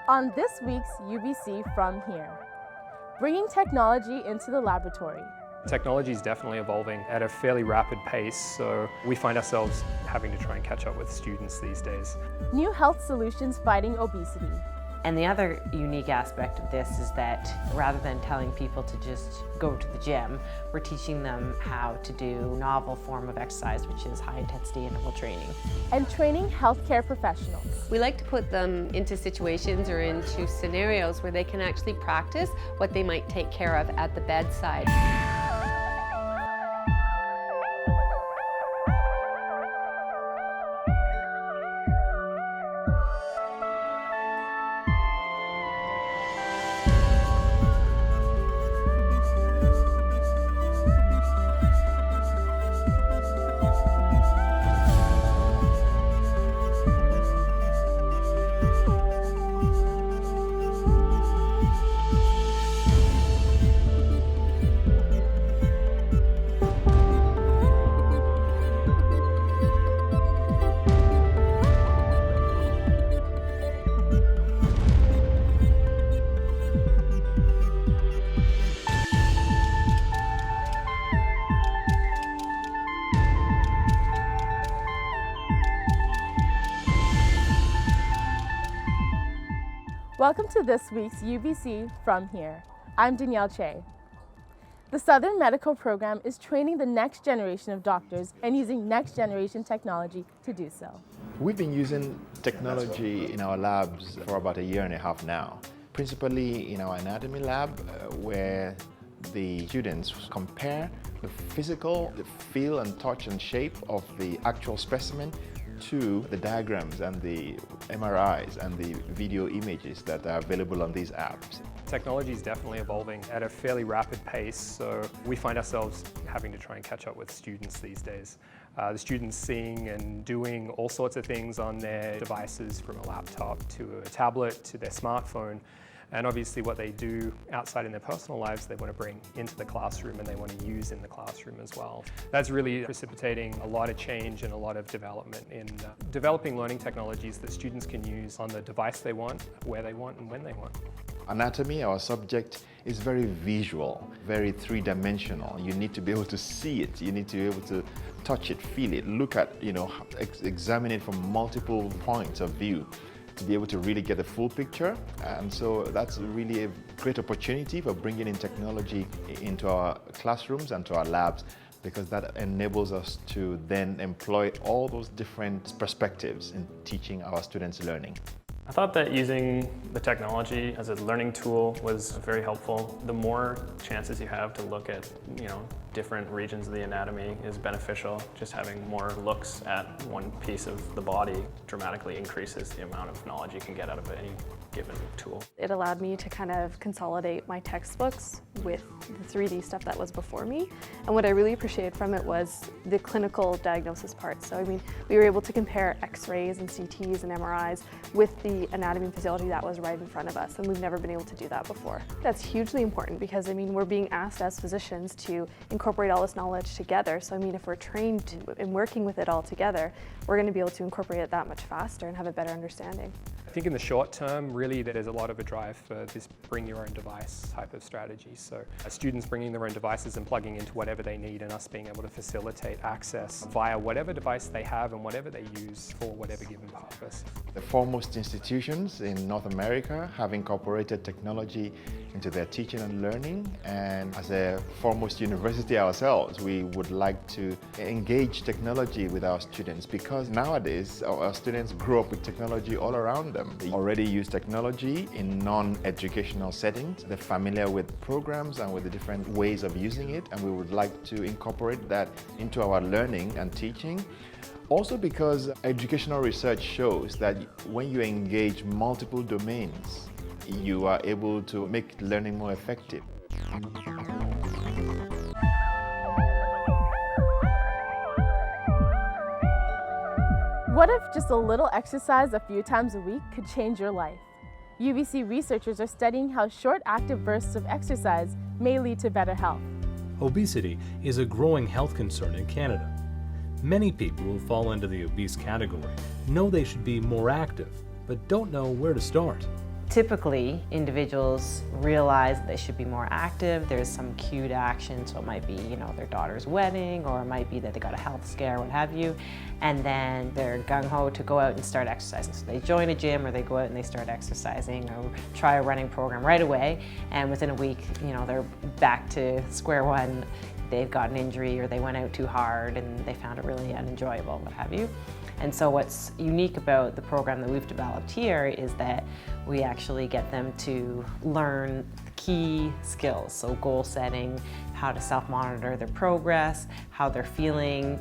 On this week's UBC From Here, bringing technology into the laboratory. Technology is definitely evolving at a fairly rapid pace, so we find ourselves having to try and catch up with students these days. New health solutions fighting obesity. And the other unique aspect of this is that rather than telling people to just go to the gym, we're teaching them how to do a novel form of exercise, which is high-intensity interval training. And training healthcare professionals. We like to put them into situations or into scenarios where they can actually practice what they might take care of at the bedside. Welcome to this week's UBC From Here. I'm Danielle Che. The Southern Medical Program is training the next generation of doctors and using next generation technology to do so. We've been using technology in our labs for about a year and a half now, principally in our anatomy lab where the students compare the physical, the feel and touch and shape of the actual specimen to the diagrams and the MRIs and the video images that are available on these apps. Technology is definitely evolving at a fairly rapid pace, so we find ourselves having to try and catch up with students these days. The students seeing and doing all sorts of things on their devices, from a laptop to a tablet to their smartphone. And obviously what they do outside in their personal lives, they want to bring into the classroom and they want to use in the classroom as well. That's really precipitating a lot of change and a lot of development in developing learning technologies that students can use on the device they want, where they want and when they want. Anatomy, our subject, is very visual, very three-dimensional. You need to be able to see it. You need to be able to touch it, feel it, look at, examine it from multiple points of view, to be able to really get the full picture. And so that's really a great opportunity for bringing in technology into our classrooms and to our labs, because that enables us to then employ all those different perspectives in teaching our students learning. I thought that using the technology as a learning tool was very helpful. The more chances you have to look at, different regions of the anatomy is beneficial. Just having more looks at one piece of the body dramatically increases the amount of knowledge you can get out of any given tool. It allowed me to kind of consolidate my textbooks with the 3D stuff that was before me. And what I really appreciated from it was the clinical diagnosis part. So we were able to compare X-rays and CTs and MRIs with the anatomy and physiology that was right in front of us, and we've never been able to do that before. That's hugely important because we're being asked as physicians to incorporate all this knowledge together. So if we're trained in working with it all together, we're going to be able to incorporate it that much faster and have a better understanding. I think in the short term, really, there's a lot of a drive for this bring your own device type of strategy. So students bringing their own devices and plugging into whatever they need, and us being able to facilitate access via whatever device they have and whatever they use for whatever given purpose. The foremost institutions in North America have incorporated technology into their teaching and learning, and as a foremost university ourselves, we would like to engage technology with our students, because nowadays our students grow up with technology all around them. They already use technology in non-educational settings. They're familiar with programs and with the different ways of using it, and we would like to incorporate that into our learning and teaching. Also because educational research shows that when you engage multiple domains, you are able to make learning more effective. What if just a little exercise a few times a week could change your life? UBC researchers are studying how short active bursts of exercise may lead to better health. Obesity is a growing health concern in Canada. Many people who fall into the obese category know they should be more active, but don't know where to start. Typically, individuals realize they should be more active. There's some cue to action, so it might be, their daughter's wedding, or it might be that they got a health scare, what have you, and then they're gung-ho to go out and start exercising. So they join a gym, or they go out and they start exercising, or try a running program right away, and within a week, they're back to square one. They've got an injury, or they went out too hard and they found it really unenjoyable, what have you. And so what's unique about the program that we've developed here is that we actually get them to learn key skills, so goal setting, how to self-monitor their progress, how they're feeling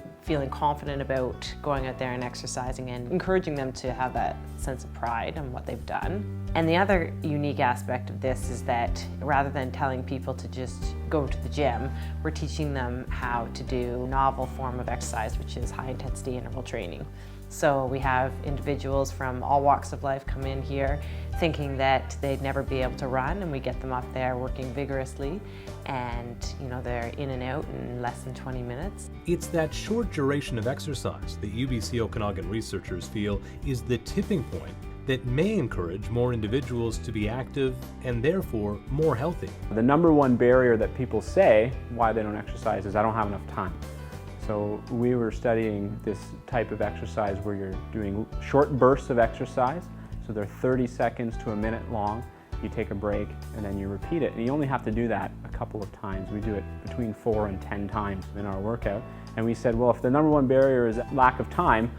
confident about going out there and exercising, and encouraging them to have that sense of pride in what they've done. And the other unique aspect of this is that rather than telling people to just go to the gym, we're teaching them how to do a novel form of exercise, which is high-intensity interval training. So we have individuals from all walks of life come in here thinking that they'd never be able to run, and we get them up there working vigorously, and they're in and out in less than 20 minutes. It's that short duration of exercise that UBC Okanagan researchers feel is the tipping point that may encourage more individuals to be active and therefore more healthy. The number one barrier that people say why they don't exercise is I don't have enough time. So we were studying this type of exercise where you're doing short bursts of exercise. So they're 30 seconds to a minute long. You take a break and then you repeat it. And you only have to do that a couple of times. We do it between 4 and 10 times in our workout. And we said, well, if the number one barrier is lack of time,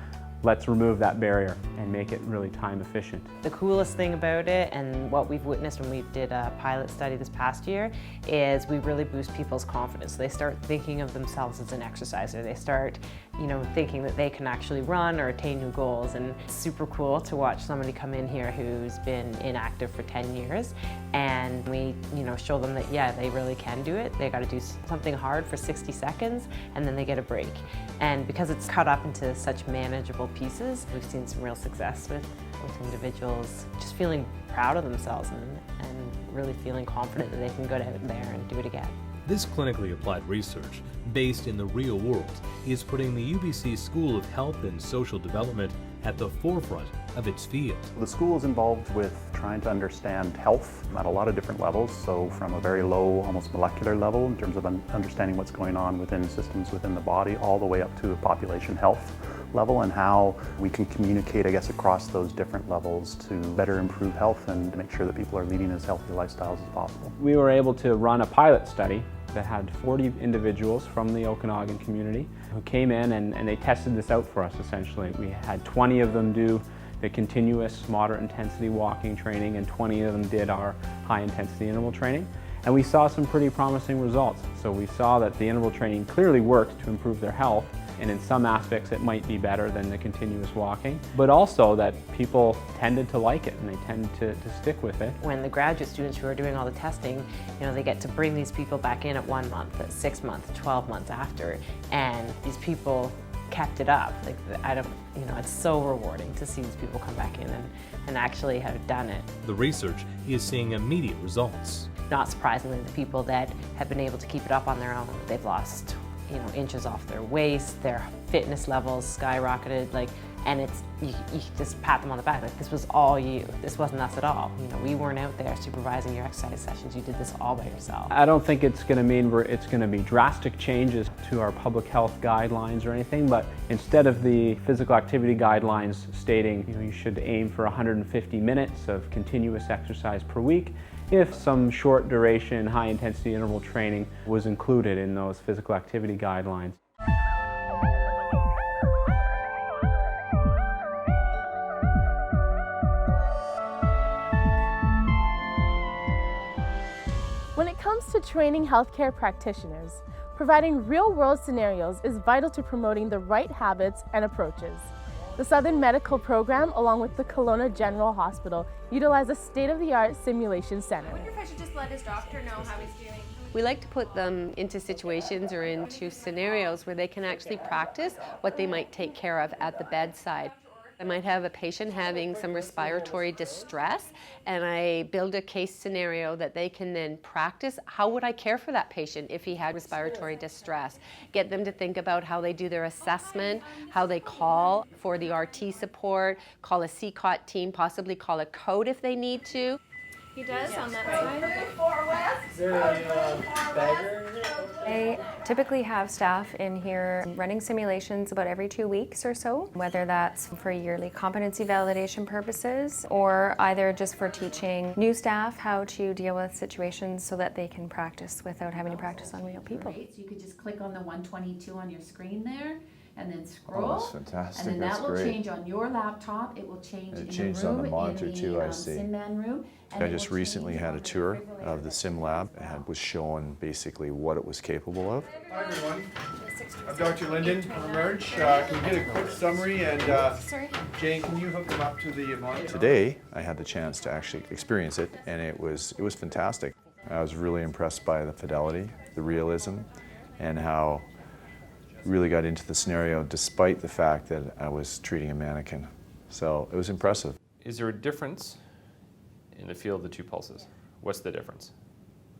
let's remove that barrier and make it really time efficient. The coolest thing about it, and what we've witnessed when we did a pilot study this past year, is we really boost people's confidence. They start thinking of themselves as an exerciser. They start, thinking that they can actually run or attain new goals. And it's super cool to watch somebody come in here who's been inactive for 10 years, and we, show them that, yeah, they really can do it. They got to do something hard for 60 seconds, and then they get a break. And because it's cut up into such manageable pieces, we've seen some real success with individuals just feeling proud of themselves and really feeling confident that they can go out there and do it again. This clinically applied research, based in the real world, is putting the UBC School of Health and Social Development at the forefront of its field. The school is involved with trying to understand health at a lot of different levels, so from a very low, almost molecular level in terms of understanding what's going on within systems within the body, all the way up to a population health level, and how we can communicate, across those different levels to better improve health and to make sure that people are leading as healthy lifestyles as possible. We were able to run a pilot study that had 40 individuals from the Okanagan community who came in and they tested this out for us essentially. We had 20 of them do the continuous moderate intensity walking training, and 20 of them did our high intensity interval training. And we saw some pretty promising results. So we saw that the interval training clearly worked to improve their health, and in some aspects it might be better than the continuous walking, but also that people tended to like it and they tend to stick with it. When the graduate students who are doing all the testing, they get to bring these people back in at 1 month, at 6 months, 12 months after, and these people kept it up. It's so rewarding to see these people come back in and actually have done it. The research is seeing immediate results. Not surprisingly, the people that have been able to keep it up on their own, they've lost inches off their waist, their fitness levels skyrocketed, and it's, you just pat them on the back, this was all you, this wasn't us at all. We weren't out there supervising your exercise sessions, you did this all by yourself. I don't think it's going to mean it's going to be drastic changes to our public health guidelines or anything, but instead of the physical activity guidelines stating you should aim for 150 minutes of continuous exercise per week, if some short duration, high intensity interval training was included in those physical activity guidelines. When it comes to training healthcare practitioners, providing real-world scenarios is vital to promoting the right habits and approaches. The Southern Medical Program, along with the Kelowna General Hospital, utilize a state-of-the-art simulation center. I wonder if I should just let his doctor know how he's doing. We like to put them into situations or into scenarios where they can actually practice what they might take care of at the bedside. I might have a patient having some respiratory distress, and I build a case scenario that they can then practice. How would I care for that patient if he had respiratory distress? Get them to think about how they do their assessment, how they call for the RT support, call a CCOT team, possibly call a code if they need to. He does on that side. I typically have staff in here running simulations about every 2 weeks or so, whether that's for yearly competency validation purposes or either just for teaching new staff how to deal with situations so that they can practice without having to practice on real people. Right, so you could just click on the 122 on your screen there and then scroll. Oh, that's fantastic. And then that's that will great. change on your laptop. It will change in changed the room, on the monitor in the too, I see. SimMan room. And I it just will recently change had a on tour the of the sim lab and was shown basically what it was capable of. Hi everyone, I'm Dr. Linden from Emerge. Can we get a quick summary and Jane, can you hook them up to the monitor? Today I had the chance to actually experience it and it was fantastic. I was really impressed by the fidelity, the realism, and how really got into the scenario despite the fact that I was treating a mannequin. So it was impressive. Is there a difference in the feel of the two pulses? What's the difference?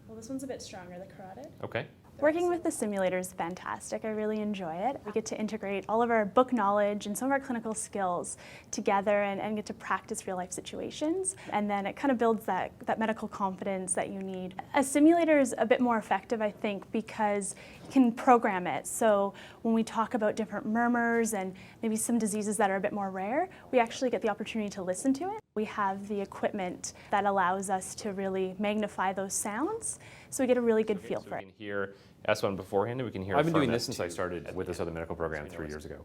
Well, this one's a bit stronger, the carotid. Okay. Working with the simulator is fantastic. I really enjoy it. We get to integrate all of our book knowledge and some of our clinical skills together and get to practice real life situations. And then it kind of builds that medical confidence that you need. A simulator is a bit more effective, I think, because you can program it. So when we talk about different murmurs and maybe some diseases that are a bit more rare, we actually get the opportunity to listen to it. We have the equipment that allows us to really magnify those sounds, so we get a really good feel for it. We can hear S1 beforehand, and we can hear. I've been doing this since I started with this other medical program 3 years ago,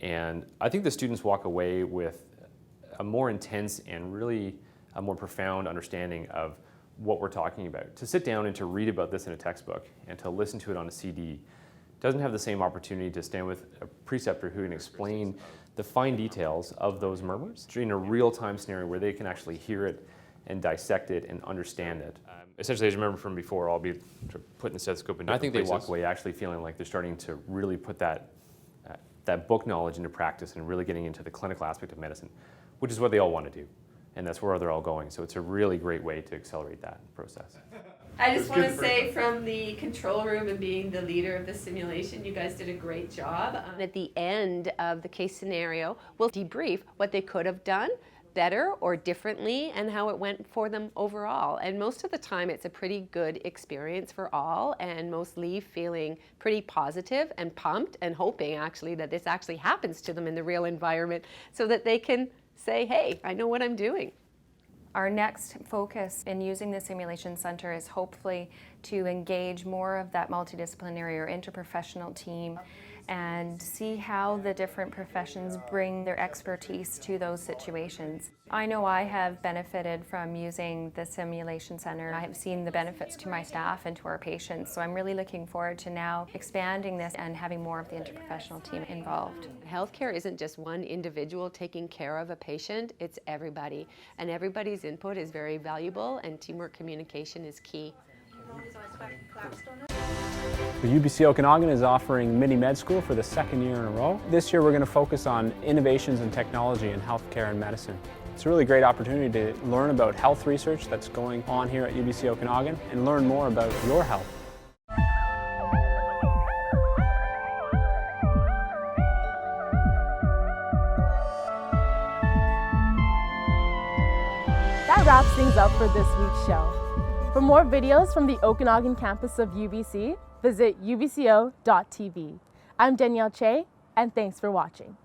and I think the students walk away with a more intense and really a more profound understanding of what we're talking about. To sit down and to read about this in a textbook and to listen to it on a CD doesn't have the same opportunity to stand with a preceptor who can explain the fine details of those murmurs in a real-time scenario where they can actually hear it and dissect it and understand it. Essentially, as you remember from before, I'll be putting the stethoscope in different places. I think they walk away actually feeling like they're starting to really put that book knowledge into practice and really getting into the clinical aspect of medicine, which is what they all want to do. And that's where they're all going. So it's a really great way to accelerate that process. I just want to say, from the control room and being the leader of the simulation, you guys did a great job. At the end of the case scenario, we'll debrief what they could have done better or differently and how it went for them overall. And most of the time it's a pretty good experience for all, and most leave feeling pretty positive and pumped and hoping actually that this actually happens to them in the real environment so that they can say, hey, I know what I'm doing. Our next focus in using the Simulation Center is hopefully to engage more of that multidisciplinary or interprofessional team and see how the different professions bring their expertise to those situations. I know I have benefited from using the Simulation Center. I have seen the benefits to my staff and to our patients, so I'm really looking forward to now expanding this and having more of the interprofessional team involved. Healthcare isn't just one individual taking care of a patient, it's everybody. And everybody's input is very valuable, and teamwork communication is key. The UBC Okanagan is offering Mini Med School for the 2nd year in a row. This year we're going to focus on innovations in technology in healthcare and medicine. It's a really great opportunity to learn about health research that's going on here at UBC Okanagan and learn more about your health. That wraps things up for this week's show. For more videos from the Okanagan campus of UBC, visit ubco.tv. I'm Danielle Che, and thanks for watching.